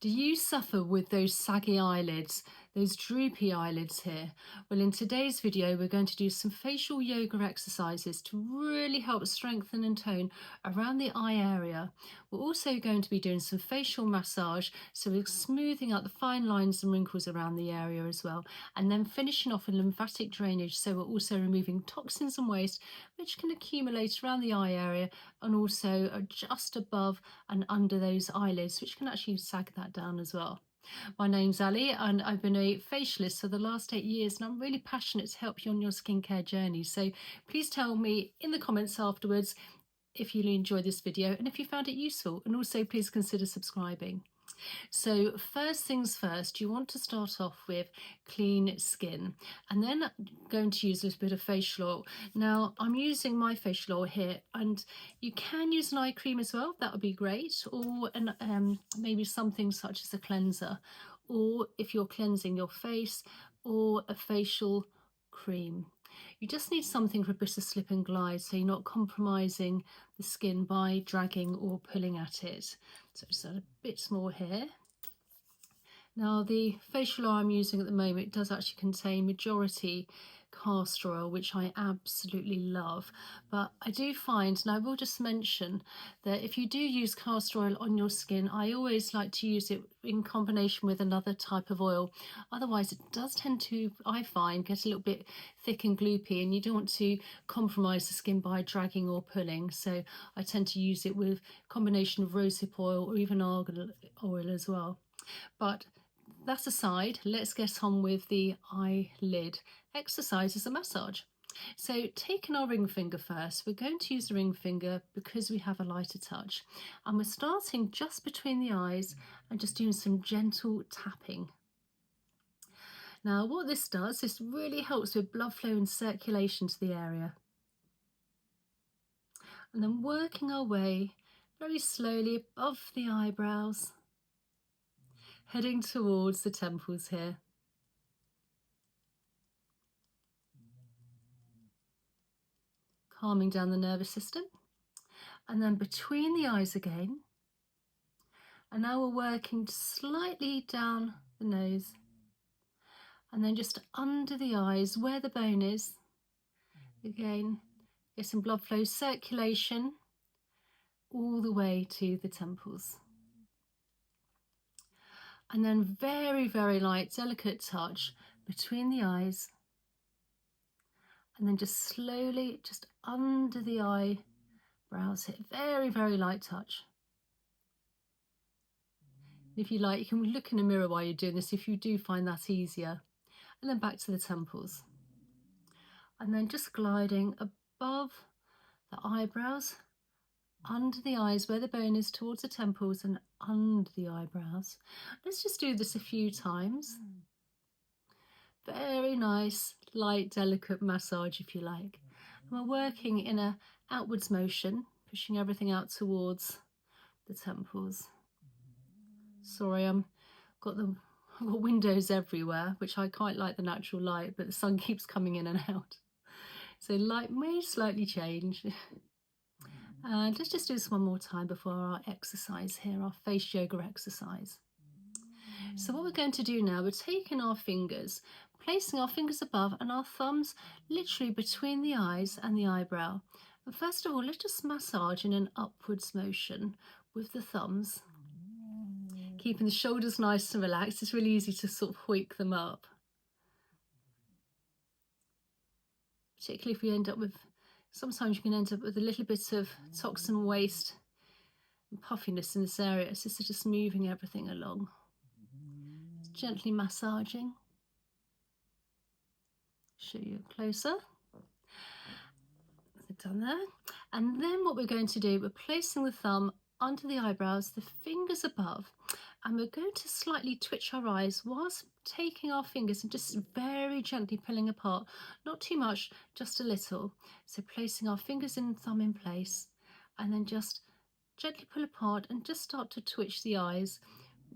Do you suffer with those saggy eyelids, those droopy eyelids here? Well, in today's video, we're going to do some facial yoga exercises to really help strengthen and tone around the eye area. We're also going to be doing some facial massage, so we're smoothing out the fine lines and wrinkles around the area as well. And then finishing off with lymphatic drainage, so we're also removing toxins and waste which can accumulate around the eye area and also just above and under those eyelids, which can actually sag that down as well. My name's Ali and I've been a facialist for the last 8 years, and I'm really passionate to help you on your skincare journey. So please tell me in the comments afterwards if you enjoyed this video and if you found it useful, and also please consider subscribing. So first things first, you want to start off with clean skin, and then I'm going to use a little bit of facial oil. Now I'm using my facial oil here, and you can use an eye cream as well, that would be great, or maybe something such as a cleanser, or if you're cleansing your face, or a facial cream. You just need something for a bit of slip and glide, so you're not compromising the skin by dragging or pulling at it. So just add a bit more here. Now the facial oil I'm using at the moment does actually contain majority castor oil, which I absolutely love, but I do find, and I will just mention, that if you do use castor oil on your skin, I always like to use it in combination with another type of oil. Otherwise it does tend to, I find, get a little bit thick and gloopy, and you don't want to compromise the skin by dragging or pulling. So I tend to use it with a combination of rosehip oil or even argan oil as well. But that aside, let's get on with the eyelid exercise as a massage. So taking our ring finger first, we're going to use the ring finger because we have a lighter touch, and we're starting just between the eyes and just doing some gentle tapping. Now what this does, this really helps with blood flow and circulation to the area, and then working our way very slowly above the eyebrows, heading towards the temples here. Calming down the nervous system, and then between the eyes again. And now we're working slightly down the nose, and then just under the eyes where the bone is. Again, getting blood flow, circulation all the way to the temples. And then very, very light, delicate touch between the eyes, and then just slowly just under the eyebrows here. Very, very light touch. If you like, you can look in a mirror while you're doing this if you do find that easier. And then back to the temples. And then just gliding above the eyebrows, under the eyes where the bone is towards the temples, and under the eyebrows. Let's just do this a few times. Very nice, light, delicate massage if you like. And we're working in a outwards motion, pushing everything out towards the temples. Sorry, I've got windows everywhere, which I quite like the natural light, but the sun keeps coming in and out. So light may slightly change. And let's just do this one more time before our exercise here, our face yoga exercise. So what we're going to do now, we're taking our fingers, placing our fingers above and our thumbs literally between the eyes and the eyebrow. And first of all, let's just massage in an upwards motion with the thumbs, keeping the shoulders nice and relaxed. It's really easy to sort of hoik them up, particularly if we end up with, sometimes you can end up with a little bit of toxin waste and puffiness in this area. So this is just moving everything along, gently massaging. Show you closer. Done there. And then what we're going to do, we're placing the thumb under the eyebrows, the fingers above, and we're going to slightly twitch our eyes whilst taking our fingers and just very gently pulling apart. Not too much, just a little. So placing our fingers and thumb in place, and then just gently pull apart and just start to twitch the eyes,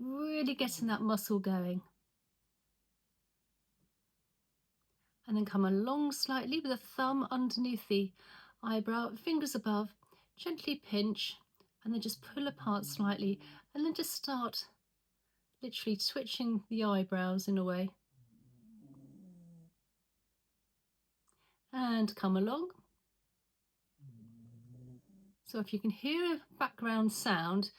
really getting that muscle going. And then come along slightly with a thumb underneath the eyebrow, fingers above, gently pinch, and then just pull apart slightly, and then just start literally twitching the eyebrows in a way. And come along. So if you can hear a background sound,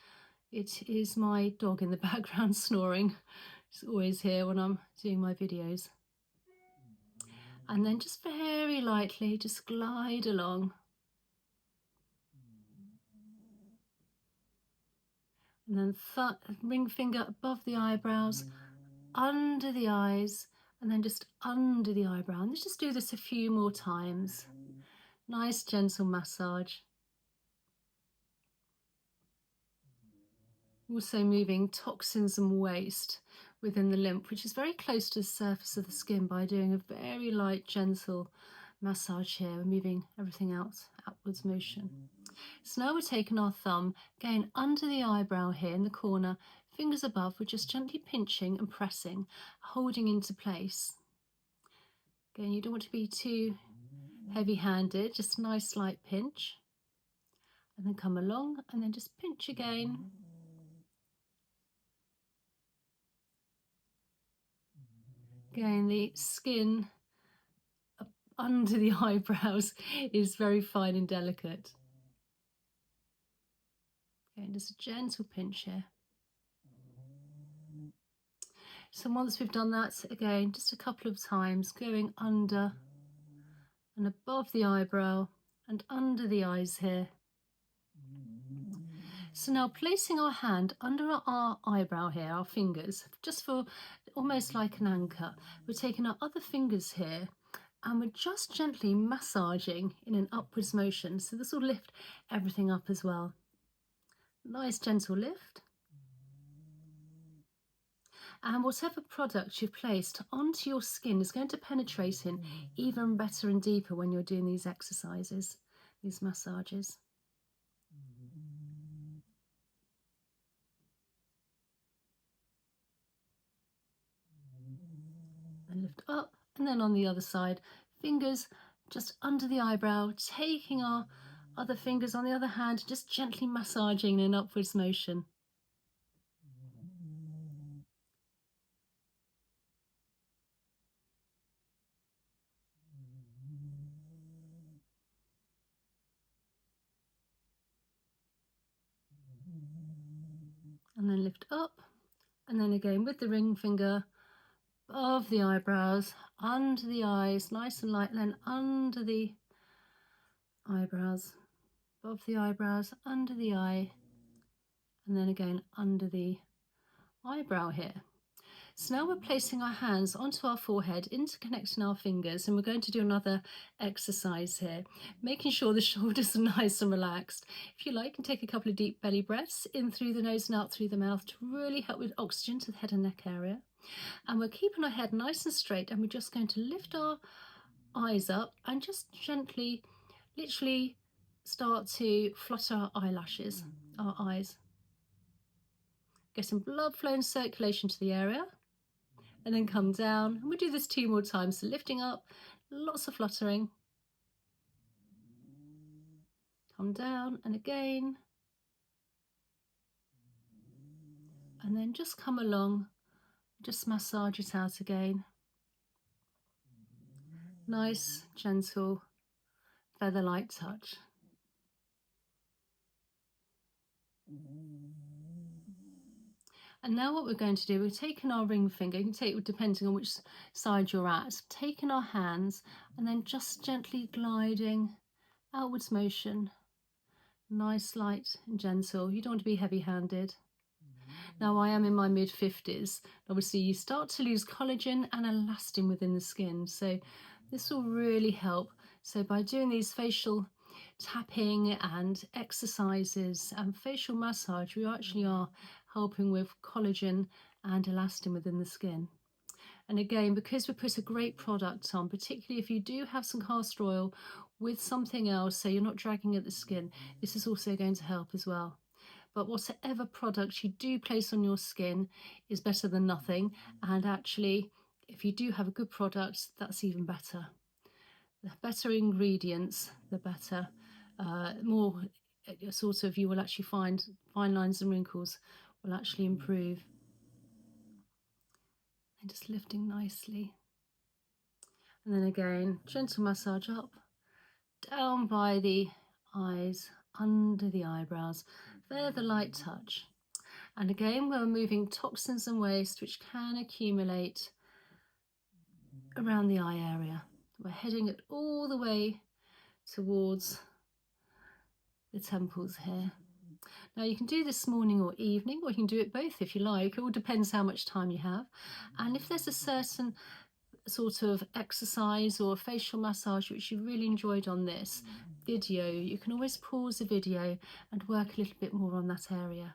it is my dog in the background snoring. It's always here when I'm doing my videos. And then just very lightly, just glide along. And then ring finger above the eyebrows, under the eyes, and then just under the eyebrow. And let's just do this a few more times. Nice gentle massage. Also moving toxins and waste within the lymph, which is very close to the surface of the skin, by doing a very light, gentle massage here. We're moving everything out, outwards motion. So now we're taking our thumb, again under the eyebrow here in the corner, fingers above, we're just gently pinching and pressing, holding into place. Again, you don't want to be too heavy-handed, just a nice light pinch. And then come along and then just pinch again. Again, the skin under the eyebrows is very fine and delicate. Okay, just a gentle pinch here. So once we've done that, again, just a couple of times, going under and above the eyebrow and under the eyes here. So now placing our hand under our eyebrow here, our fingers, just for almost like an anchor. We're taking our other fingers here and we're just gently massaging in an upwards motion. So this will lift everything up as well. Nice gentle lift. And whatever product you've placed onto your skin is going to penetrate in even better and deeper when you're doing these exercises, these massages. And lift up, and then on the other side, fingers just under the eyebrow, taking our other fingers on the other hand, just gently massaging in an upwards motion. And then lift up, and then again with the ring finger above the eyebrows, under the eyes, nice and light, and then under the eyebrows, above the eyebrows, under the eye, and then again under the eyebrow here. So now we're placing our hands onto our forehead, interconnecting our fingers, and we're going to do another exercise here, making sure the shoulders are nice and relaxed. If you like, you can take a couple of deep belly breaths in through the nose and out through the mouth to really help with oxygen to the head and neck area. And we're keeping our head nice and straight, and we're just going to lift our eyes up and just gently, literally start to flutter our eyelashes, our eyes. Get some blood flow and circulation to the area, and then come down. And we'll do this 2 more times. So lifting up, lots of fluttering. Come down, and again. And then just come along, just massage it out again. Nice, gentle, feather-light touch. And now what we're going to do, we're taking our ring finger, you can take it depending on which side you're at, taking our hands and then just gently gliding, outwards motion, nice, light and gentle. You don't want to be heavy-handed. Now I am in my mid-50s. Obviously you start to lose collagen and elastin within the skin, so this will really help. So by doing these facial tapping and exercises and facial massage, we actually are helping with collagen and elastin within the skin. And again, because we put a great product on, particularly if you do have some castor oil with something else, so you're not dragging at the skin, this is also going to help as well. But whatever product you do place on your skin is better than nothing. And actually, if you do have a good product, that's even better. The better ingredients, the better. More sort of, you will actually find fine lines and wrinkles will actually improve. and just lifting nicely. And then again, gentle massage up, down by the eyes, under the eyebrows, there the light touch. And again, we're moving toxins and waste which can accumulate around the eye area. We're heading it all the way towards the temples here. Now you can do this morning or evening, or you can do it both if you like. It all depends how much time you have. And if there's a certain sort of exercise or facial massage which you really enjoyed on this video, you can always pause the video and work a little bit more on that area.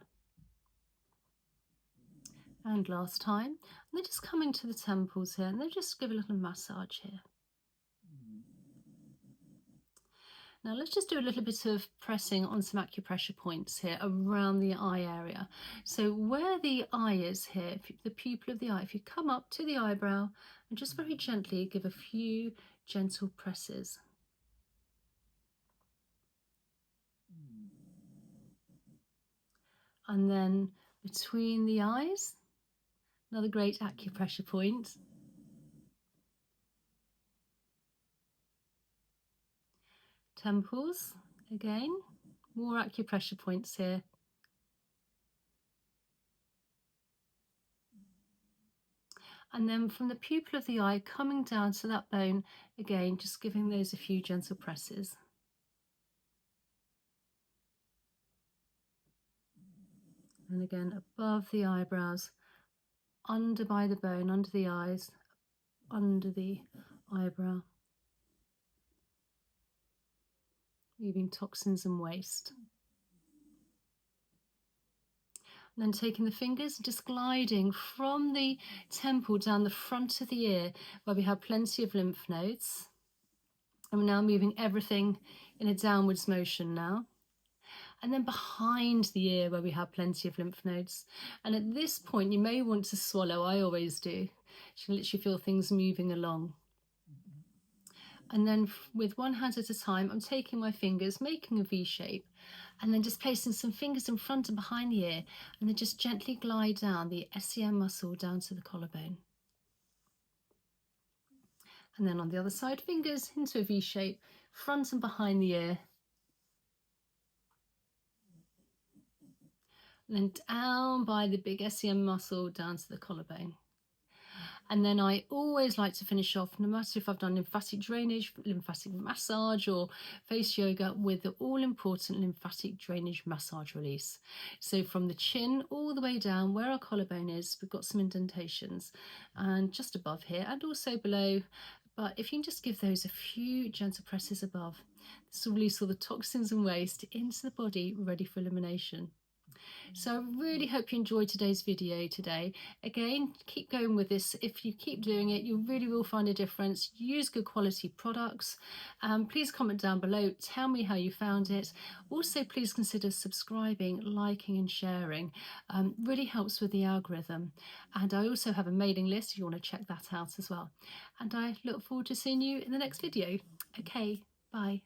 And last time, and then just coming to the temples here, and then just give a little massage here. Now let's just do a little bit of pressing on some acupressure points here around the eye area. So where the eye is here, the pupil of the eye, if you come up to the eyebrow and just very gently give a few gentle presses. And then between the eyes, another great acupressure point. Temples, again, more acupressure points here. And then from the pupil of the eye coming down to that bone, again, just giving those a few gentle presses. And again, above the eyebrows, under by the bone, under the eyes, under the eyebrow. Leaving toxins and waste. And then taking the fingers and just gliding from the temple down the front of the ear where we have plenty of lymph nodes. And we're now moving everything in a downwards motion now. And then behind the ear where we have plenty of lymph nodes. And at this point you may want to swallow, I always do. You can literally feel things moving along. And then with one hand at a time, I'm taking my fingers, making a V shape, and then just placing some fingers in front and behind the ear, and then just gently glide down the SEM muscle down to the collarbone. And then on the other side, fingers into a V shape, front and behind the ear. And then down by the big SEM muscle down to the collarbone. And then I always like to finish off, no matter if I've done lymphatic drainage, lymphatic massage or face yoga, with the all-important lymphatic drainage massage release. So from the chin all the way down where our collarbone is, we've got some indentations, and just above here and also below. But if you can just give those a few gentle presses above, this will release all the toxins and waste into the body, ready for elimination. So I really hope you enjoyed today's video today. Again, keep going with this. If you keep doing it, you really will find a difference. Use good quality products. Please comment down below. Tell me how you found it. Also, please consider subscribing, liking and sharing. Really helps with the algorithm. And I also have a mailing list if you want to check that out as well. And I look forward to seeing you in the next video. Okay, bye.